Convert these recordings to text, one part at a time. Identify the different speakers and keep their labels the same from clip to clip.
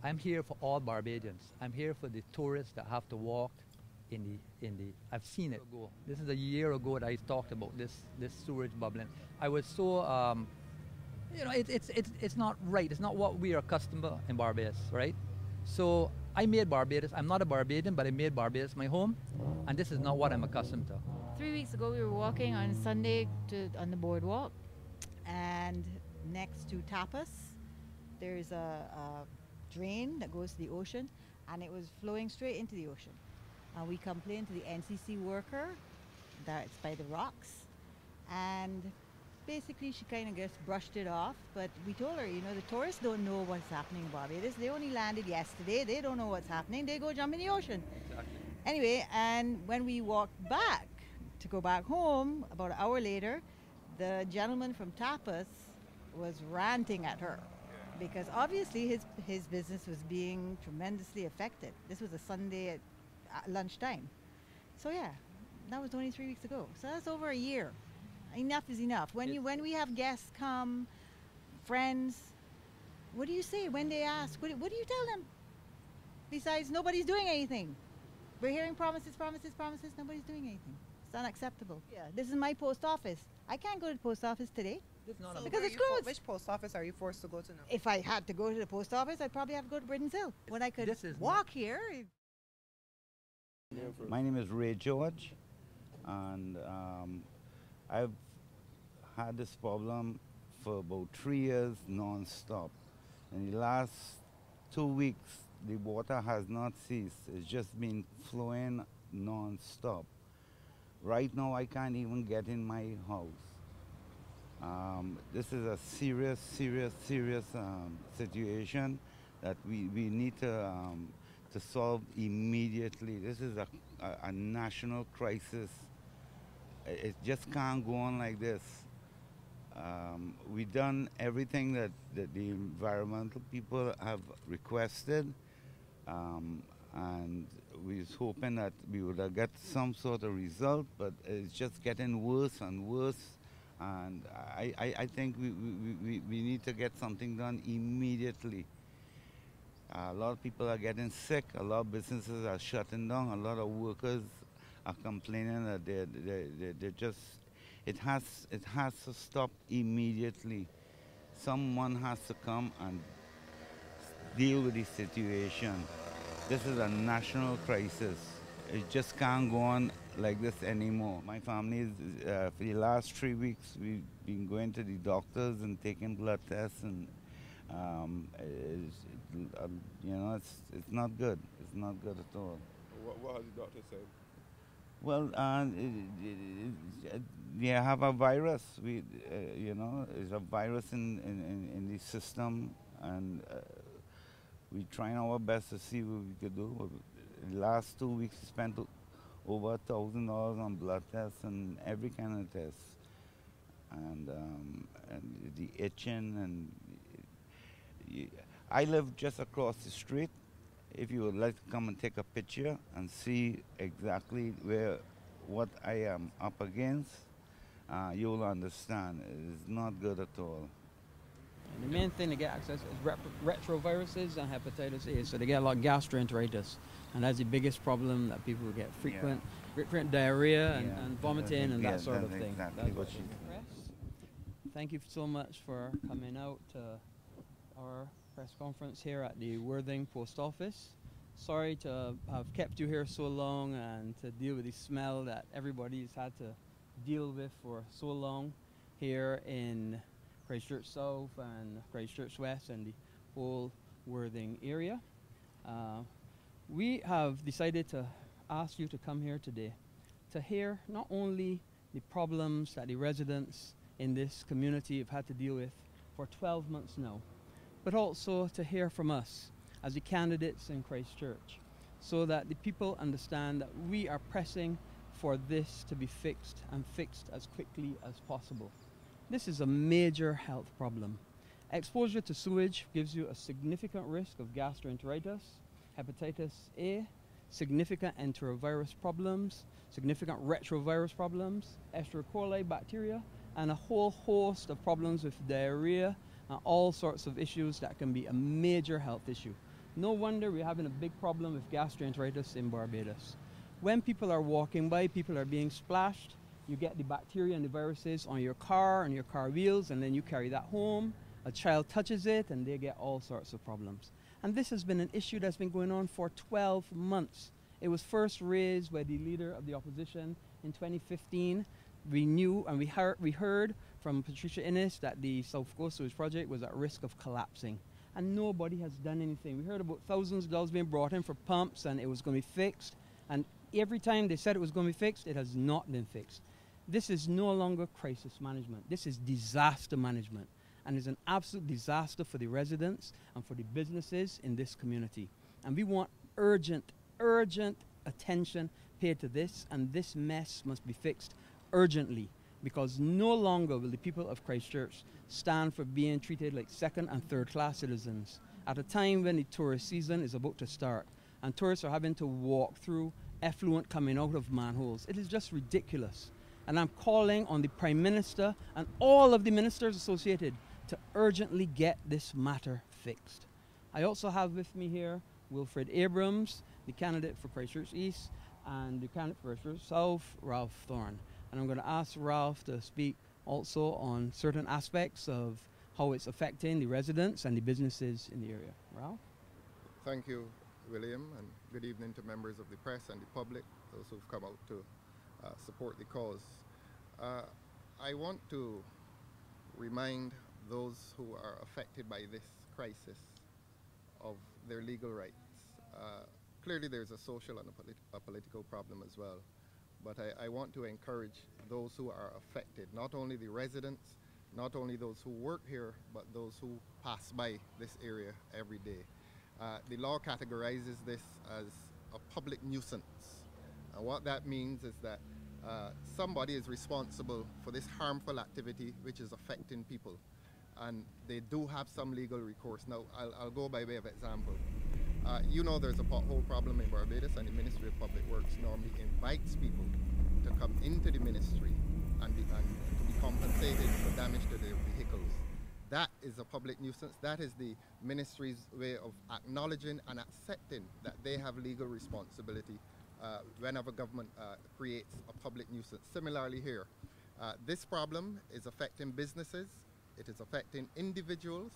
Speaker 1: I'm here for all Barbadians. I'm here for the tourists that have to walk in the. I've seen it. This is a year ago that I talked about this sewage bubbling. I was so it's not right. It's not what we are accustomed to in Barbados, right? So I made Barbados. I'm not a Barbadian, but I made Barbados my home, and this is not what I'm accustomed to.
Speaker 2: 3 weeks ago, we were walking on Sunday on the boardwalk, and next to Tapas, there's a drain that goes to the ocean, and it was flowing straight into the ocean. We complained to the NCC worker that it's by the rocks, and basically she kind of just brushed it off. But we told her, the tourists don't know what's happening in Barbados. They only landed yesterday. They don't know what's happening. They go jump in the ocean. Exactly. Anyway, and when we walked back to go back home, about an hour later, the gentleman from Tapas was ranting at her because obviously his business was being tremendously affected. This was a Sunday at lunchtime. So yeah, that was only 3 weeks ago. So that's over a year. Enough is enough. When we have guests come, friends, what do you say when they ask? What do you tell them? Besides, nobody's doing anything. We're hearing promises, nobody's doing anything. It's unacceptable. Yeah, this is my post office. I can't go to the post office today because it's closed.
Speaker 3: Which post office are you forced to go to now?
Speaker 2: If I had to go to the post office, I'd probably have to go to Britton's Hill. When I could walk here.
Speaker 4: My name is Ray George, and I've had this problem for about 3 years non-stop. In the last 2 weeks, the water has not ceased. It's just been flowing non-stop. Right now, I can't even get in my house. This is a serious situation that we need to solve immediately. This is a national crisis. It just can't go on like this. We've done everything that the environmental people have requested, and we was hoping that we would get some sort of result, but it's just getting worse and worse. And I think we need to get something done immediately. A lot of people are getting sick. A lot of businesses are shutting down. A lot of workers are complaining that they just. It has to stop immediately. Someone has to come and deal with the situation. This is a national crisis. It just can't go on like this anymore. My family, for the last 3 weeks, we've been going to the doctors and taking blood tests, and it's not good. It's not good at all.
Speaker 5: What has the doctor said?
Speaker 4: Well, they have a virus. It's a virus in the system, and we're trying our best to see what we could do. The last 2 weeks, we spent over $1,000 on blood tests and every kind of test, and the itching. And I live just across the street. If you would like to come and take a picture and see exactly what I am up against, you will understand. It's not good at all.
Speaker 6: And the main thing to get access is retroviruses and hepatitis A. So they get a lot of gastroenteritis, and that's the biggest problem that people get frequent diarrhea and vomiting and that sort of thing.
Speaker 4: Exactly what
Speaker 6: Thank you so much for coming out to our press conference here at the Worthing Post Office. Sorry to have kept you here so long and to deal with the smell that everybody's had to deal with for so long here in Christ Church South and Christ Church West and the whole Worthing area. We have decided to ask you to come here today to hear not only the problems that the residents in this community have had to deal with for 12 months now, but also to hear from us as the candidates in Christ Church, so that the people understand that we are pressing for this to be fixed, and fixed as quickly as possible. This is a major health problem. Exposure to sewage gives you a significant risk of gastroenteritis, hepatitis A, significant enterovirus problems, significant retrovirus problems, Escherichia coli bacteria, and a whole host of problems with diarrhea and all sorts of issues that can be a major health issue. No wonder we're having a big problem with gastroenteritis in Barbados. When people are walking by, people are being splashed. You get the bacteria and the viruses on your car and your car wheels, and then you carry that home. A child touches it, and they get all sorts of problems. And this has been an issue that's been going on for 12 months. It was first raised by the leader of the opposition in 2015. We knew and we heard from Patricia Innes that the South Coast Sewage Project was at risk of collapsing. And nobody has done anything. We heard about thousands of dollars being brought in for pumps and it was going to be fixed. And every time they said it was going to be fixed, it has not been fixed. This is no longer crisis management. This is disaster management. And it's an absolute disaster for the residents and for the businesses in this community. And we want urgent attention paid to this, and this mess must be fixed urgently, because no longer will the people of Christ Church stand for being treated like second and third class citizens at a time when the tourist season is about to start and tourists are having to walk through effluent coming out of manholes. It is just ridiculous. And I'm calling on the Prime Minister and all of the ministers associated to urgently get this matter fixed. I also have with me here Wilfred Abrahams, the candidate for Christ Church East, and the candidate for Christ Church South, Ralph Thorne. And I'm going to ask Ralph to speak also on certain aspects of how it's affecting the residents and the businesses in the area. Ralph?
Speaker 7: Thank you, William, and good evening to members of the press and the public, those who've come out to support the cause. I want to remind those who are affected by this crisis of their legal rights. Clearly there's a social and a political problem as well, but I want to encourage those who are affected, not only the residents, not only those who work here, but those who pass by this area every day. The law categorizes this as a public nuisance. And what that means is that somebody is responsible for this harmful activity which is affecting people, and they do have some legal recourse. Now, I'll go by way of example. You know there's a pothole problem in Barbados, and the Ministry of Public Works normally invites people to come into the ministry and to be compensated for damage to their vehicles. That is a public nuisance. That is the ministry's way of acknowledging and accepting that they have legal responsibility whenever government creates a public nuisance. Similarly here, this problem is affecting businesses, it is affecting individuals,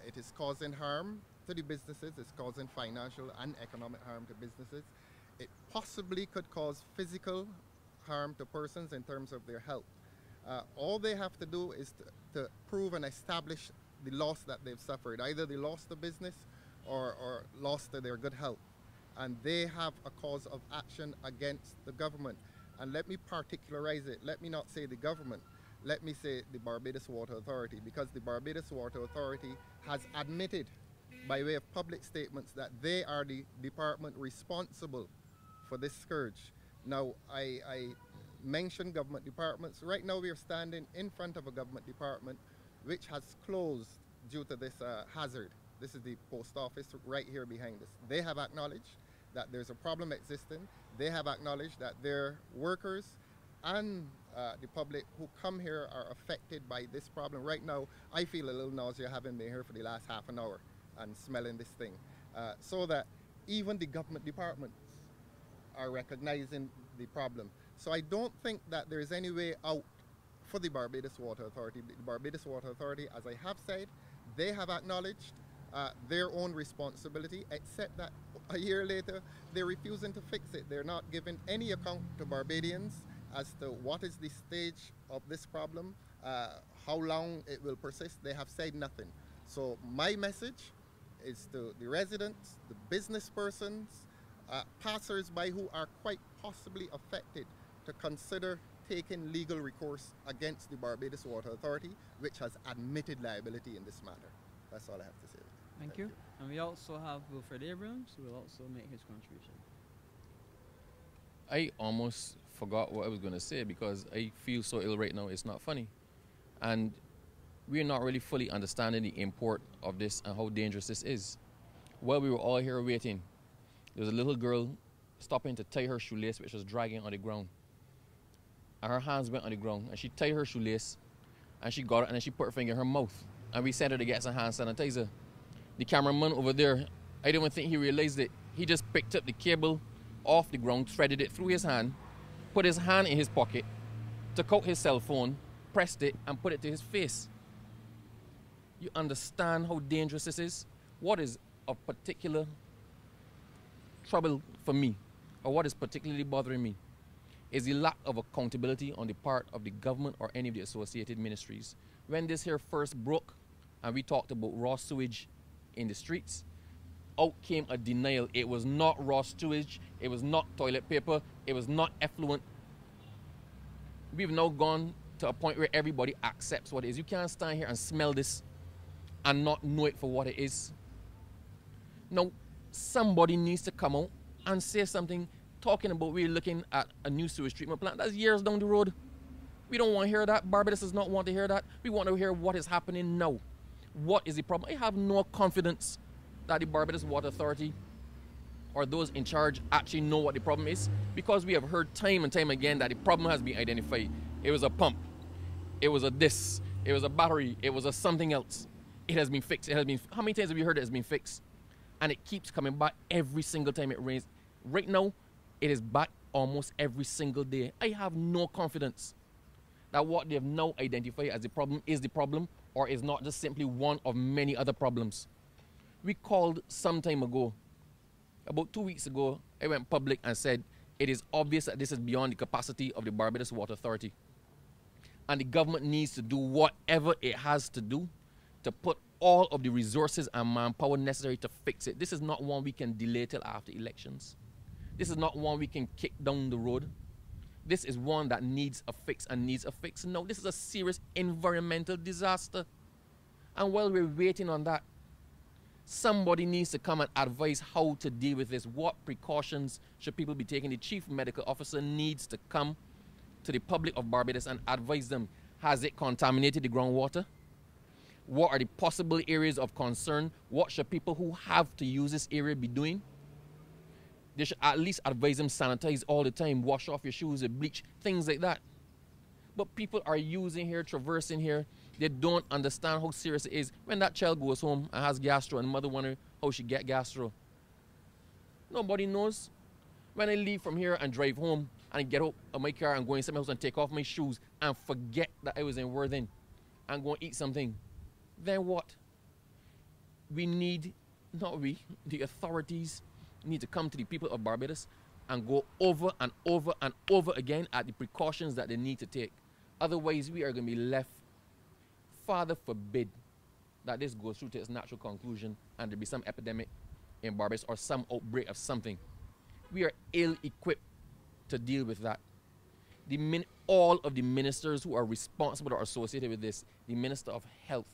Speaker 7: it is causing harm to the businesses, it's causing financial and economic harm to businesses. It possibly could cause physical harm to persons in terms of their health. All they have to do is to prove and establish the loss that they've suffered. Either they lost the business or lost their good health. And they have a cause of action against the government. And let me particularize it. Let me not say the government. Let me say the Barbados Water Authority, because the Barbados Water Authority has admitted by way of public statements that they are the department responsible for this scourge. Now, I mentioned government departments. Right now we are standing in front of a government department which has closed due to this hazard. This is the post office right here behind us. They have acknowledged that there's a problem existing. They have acknowledged that their workers and the public who come here are affected by this problem. Right now, I feel a little nausea having been here for the last half an hour and smelling this thing. So that even the government departments are recognizing the problem. So I don't think that there is any way out for the Barbados Water Authority. The Barbados Water Authority, as I have said, they have acknowledged their own responsibility, except that a year later, they're refusing to fix it. They're not giving any account to Barbadians as to what is the stage of this problem, how long it will persist. They have said nothing. So my message is to the residents, the business persons, passers-by who are quite possibly affected, to consider taking legal recourse against the Barbados Water Authority, which has admitted liability in this matter. That's all I have to say.
Speaker 6: Thank you. And we also have Wilfred Abrahams, who will also make his contribution.
Speaker 8: I almost forgot what I was going to say because I feel so ill right now, it's not funny. And we're not really fully understanding the import of this and how dangerous this is. While we were all here waiting, there was a little girl stopping to tie her shoelace, which was dragging on the ground. And her hands went on the ground, and she tied her shoelace, and she got it, and then she put her finger in her mouth. And we sent her to get some hand sanitizer. The cameraman over there I don't even think he realized it. He just picked up the cable off the ground, threaded it through his hand, put his hand in his pocket, took out his cell phone, pressed it, and put it to his face. You understand how dangerous this is? What is of particular trouble for me, or what is particularly bothering me, is the lack of accountability on the part of the government or any of the associated ministries. When this here first broke, and we talked about raw sewage in the streets, out came a denial. It was not raw sewage, it was not toilet paper, it was not effluent. We've now gone to a point where everybody accepts what it is. You can't stand here and smell this and not know it for what it is. Now, somebody needs to come out and say something talking about we're looking at a new sewage treatment plant. That's years down the road. We don't want to hear that. Barbados does not want to hear that. We want to hear what is happening now. What is the problem? I have no confidence that the Barbados Water Authority or those in charge actually know what the problem is, because we have heard time and time again that the problem has been identified. It was a pump. It was a this. It was a battery. It was a something else. It has been fixed. It has been. How many times have you heard it has been fixed? And it keeps coming back every single time it rains. Right now, it is back almost every single day. I have no confidence that what they have now identified as the problem is the problem, or is not just simply one of many other problems. We called some time ago, about 2 weeks ago, I went public and said it is obvious that this is beyond the capacity of the Barbados Water Authority. And the government needs to do whatever it has to do to put all of the resources and manpower necessary to fix it. This is not one we can delay till after elections. This is not one we can kick down the road. This is one that needs a fix and needs a fix. No, this is a serious environmental disaster. And while we're waiting on that, somebody needs to come and advise how to deal with this. What precautions should people be taking? The chief medical officer needs to come to the public of Barbados and advise them. Has it contaminated the groundwater? What are the possible areas of concern? What should people who have to use this area be doing? They should at least advise them sanitize all the time, wash off your shoes with bleach, things like that. But people are using here, traversing here. They don't understand how serious it is. When that child goes home and has gastro and mother wonders how she get gastro, nobody knows. When I leave from here and drive home and get out of my car and go inside my house and take off my shoes and forget that I was in Worthing and go and eat something, then what? We need, not we, the authorities need to come to the people of Barbados and go over and over and over again at the precautions that they need to take. Otherwise, we are going to be left. Father forbid that this goes through to its natural conclusion and there be some epidemic in Barbados or some outbreak of something. We are ill-equipped to deal with that. All of the ministers who are responsible or associated with this, the Minister of Health,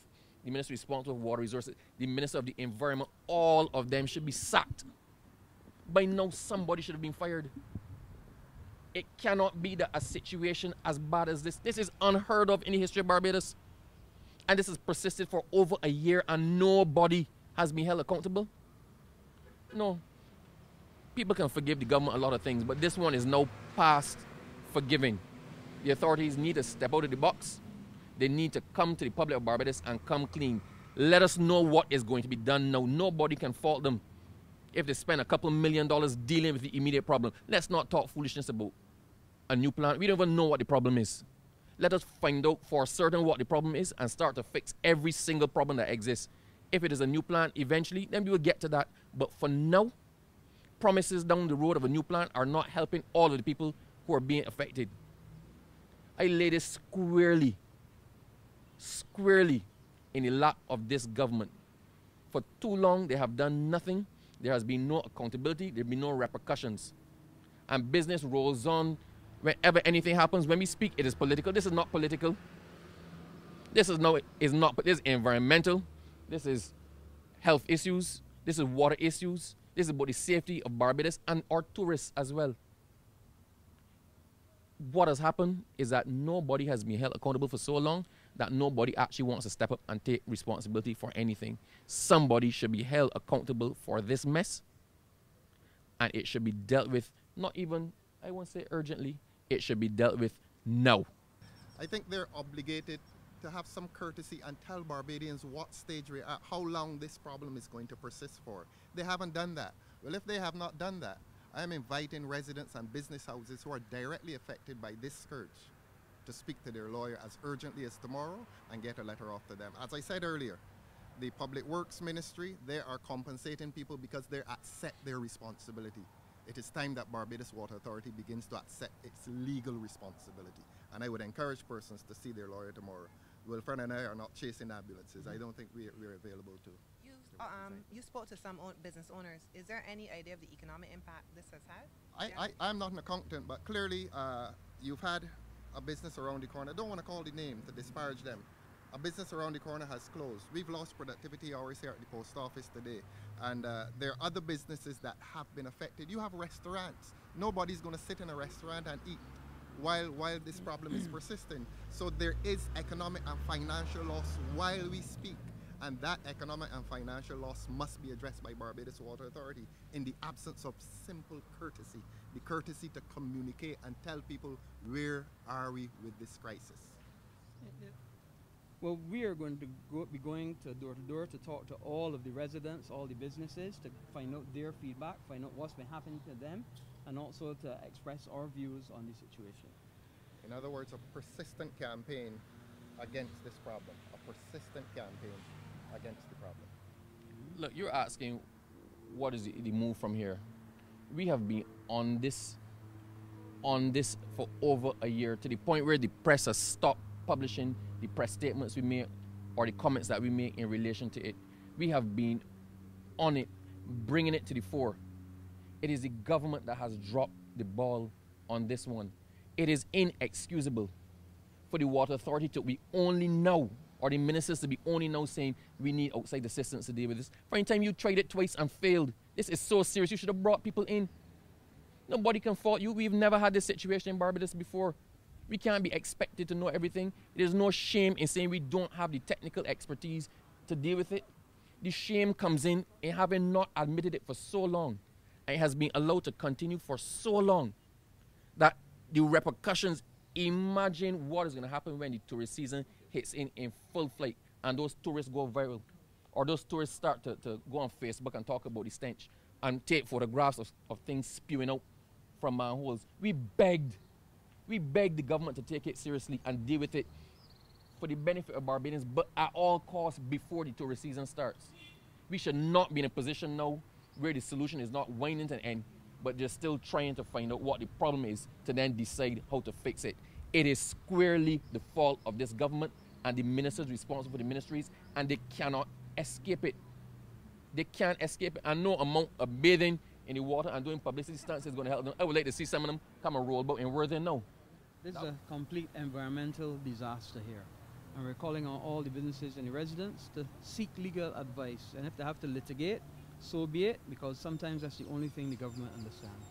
Speaker 8: the Minister responsible for water resources, the Minister of the Environment, all of them should be sacked. By now, somebody should have been fired. It cannot be that a situation as bad as this. This is unheard of in the history of Barbados. And this has persisted for over a year and nobody has been held accountable. No. People can forgive the government a lot of things, but this one is now past forgiving. The authorities need to step out of the box. They need to come to the public of Barbados and come clean. Let us know what is going to be done now. Nobody can fault them if they spend a couple $1 million dealing with the immediate problem. Let's not talk foolishness about a new plant. We don't even know what the problem is. Let us find out for certain what the problem is and start to fix every single problem that exists. If it is a new plant, eventually, then we will get to that. But for now, promises down the road of a new plant are not helping all of the people who are being affected. I lay this squarely in the lap of this government. For too long, they have done nothing. There has been no accountability. There have been no repercussions. And business rolls on. Whenever anything happens, when we speak, it is political. This is not political. This is environmental. This is health issues. This is water issues. This is about the safety of Barbados and our tourists as well. What has happened is that nobody has been held accountable for so long that nobody actually wants to step up and take responsibility for anything. Somebody should be held accountable for this mess, and it should be dealt with, not even, I won't say urgently, it should be dealt with now.
Speaker 7: I think they're obligated to have some courtesy and tell Barbadians what stage we're at, how long this problem is going to persist for. They haven't done that. Well, if they have not done that, I am inviting residents and business houses who are directly affected by this scourge to speak to their lawyer as urgently as tomorrow and get a letter off to them. As I said earlier, the Public Works Ministry, they are compensating people because they accept their responsibility. It is time that Barbados Water Authority begins to accept its legal responsibility. And I would encourage persons to see their lawyer tomorrow. Wilfred and I are not chasing ambulances. I don't think we're available to.
Speaker 3: You spoke to some business owners. Is there any idea of the economic impact this has had?
Speaker 7: I'm not an accountant, but clearly you've had a business around the corner. I don't want to call the name to disparage them. A business around the corner has closed. We've lost productivity hours here at the post office today. And there are other businesses that have been affected. You have restaurants. Nobody's going to sit in a restaurant and eat while this problem is persisting. So there is economic and financial loss while we speak. And that economic and financial loss must be addressed by Barbados Water Authority in the absence of simple courtesy. The courtesy to communicate and tell people, where are we with this crisis?
Speaker 6: Well, we are going to be going to door to talk to all of the residents, all the businesses, to find out their feedback, find out what's been happening to them, and also to express our views on the situation.
Speaker 7: In other words, a persistent campaign against this problem, a persistent campaign against the problem.
Speaker 8: Look, you're asking what is the move from here. We have been on this for over a year, to the point where the press has stopped publishing the press statements we make or the comments that we make in relation to it. We have been on it, bringing it to the fore. It is the government that has dropped the ball on this one. It is inexcusable for the Water Authority to be only now, or the ministers to be only now saying we need outside assistance to deal with this. For any time you tried it twice and failed, this is so serious, you should have brought people in. Nobody can fault you. We've never had this situation in Barbados before. We can't be expected to know everything. There's no shame in saying we don't have the technical expertise to deal with it. The shame comes in having not admitted it for so long, and it has been allowed to continue for so long, that the repercussions, imagine what is going to happen when the tourist season hits in full flight and those tourists go viral, or those tourists start to go on Facebook and talk about the stench and take photographs of things spewing out from manholes. We begged the government to take it seriously and deal with it for the benefit of Barbadians, but at all costs before the tourist season starts. We should not be in a position now where the solution is not winding to an end, but just still trying to find out what the problem is to then decide how to fix it. It is squarely the fault of this government and the ministers responsible for the ministries, and they cannot escape it. They can't escape it, and no amount of bathing in the water and doing publicity stunts is going to help them. I would like to see some of them come and roll about in Worthing now.
Speaker 6: This is a complete environmental disaster here, and we're calling on all the businesses and the residents to seek legal advice, and if they have to litigate, so be it, because sometimes that's the only thing the government understands.